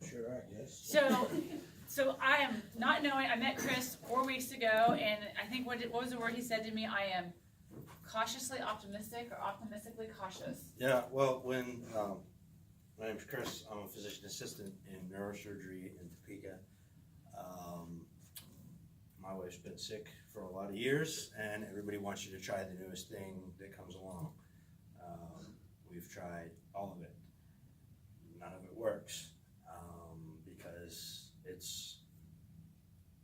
Sure, I guess. So I am not knowing. I met Chris 4 weeks ago, and I think what was the word he said to me? I am cautiously optimistic or optimistically cautious. Yeah, well, when my name's Chris, I'm a physician assistant in neurosurgery in Topeka. My wife's been sick for a lot of years, and everybody wants you to try the newest thing that comes along. We've tried all of it. None of it works because it's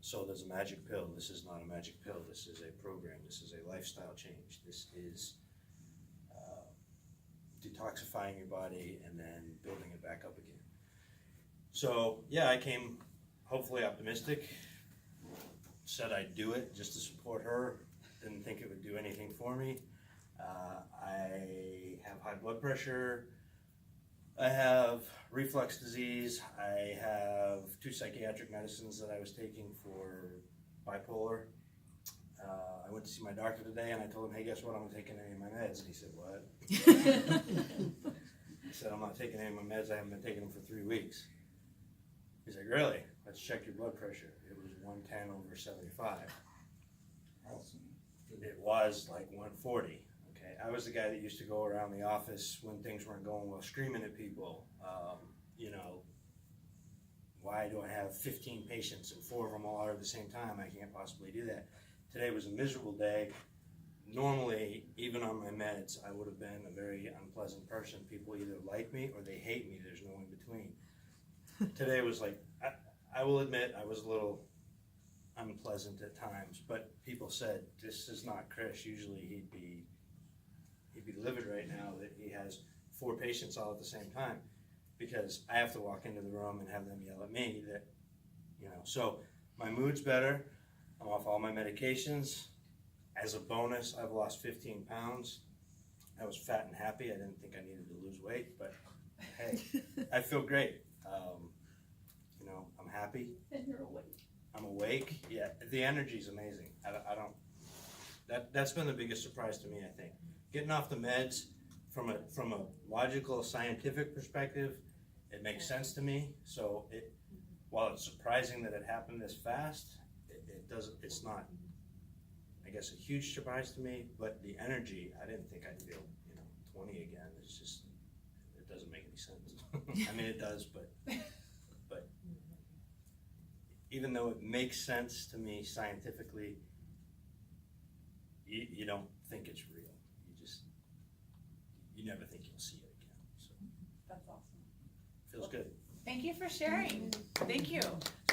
sold as a magic pill. This is not a magic pill. This is a program. This is a lifestyle change. This is detoxifying your body and then building it back up again. So yeah, I came hopefully optimistic, said I'd do it just to support her, didn't think it would do anything for me. I have high blood pressure, I have reflux disease, I have 2 psychiatric medicines that I was taking for bipolar. I went to see my doctor today and I told him, hey, guess what, I'm not taking any of my meds. And he said, what? I said, I'm not taking any of my meds, I haven't been taking them for 3 weeks. He's like, really? Let's check your blood pressure. It was 110/75. Awesome. It was like 140. Okay, I was the guy that used to go around the office when things weren't going well, screaming at people. You know, why do I have 15 patients and 4 of them all are at the same time? I can't possibly do that. Today was a miserable day. Normally, even on my meds, I would have been a very unpleasant person. People either like me or they hate me. There's no in between. Today was like, I will admit, I was a little unpleasant at times, but people said, this is not Chris. Usually he'd be livid right now that he has 4 patients all at the same time, because I have to walk into the room and have them yell at me that, you know, so my mood's better. I'm off all my medications. As a bonus, I've lost 15 pounds. I was fat and happy. I didn't think I needed to lose weight, but hey, I feel great. You know, I'm happy. And you're awake. I'm awake. Yeah, the energy's amazing. I don't. That's been the biggest surprise to me. I think getting off the meds from a logical, scientific perspective, it makes sense to me. So while it's surprising that it happened this fast, it doesn't. It's not, I guess, a huge surprise to me. But the energy, I didn't think I'd feel 20 again. It's just, it doesn't make any sense. I mean, it does, but even though it makes sense to me scientifically, you don't think it's real. You never think you'll see it again. So That's awesome. feels good. Thank you for sharing. Thank you.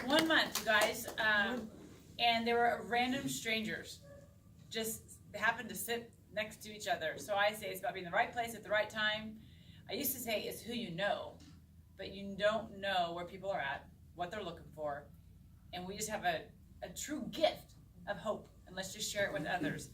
1 month, you guys, and they were random strangers, just happened to sit next to each other. So I say it's about being in the right place at the right time. I used to say it's who you know, but you don't know where people are at, what they're looking for, and we just have a true gift of hope, and let's just share it with others.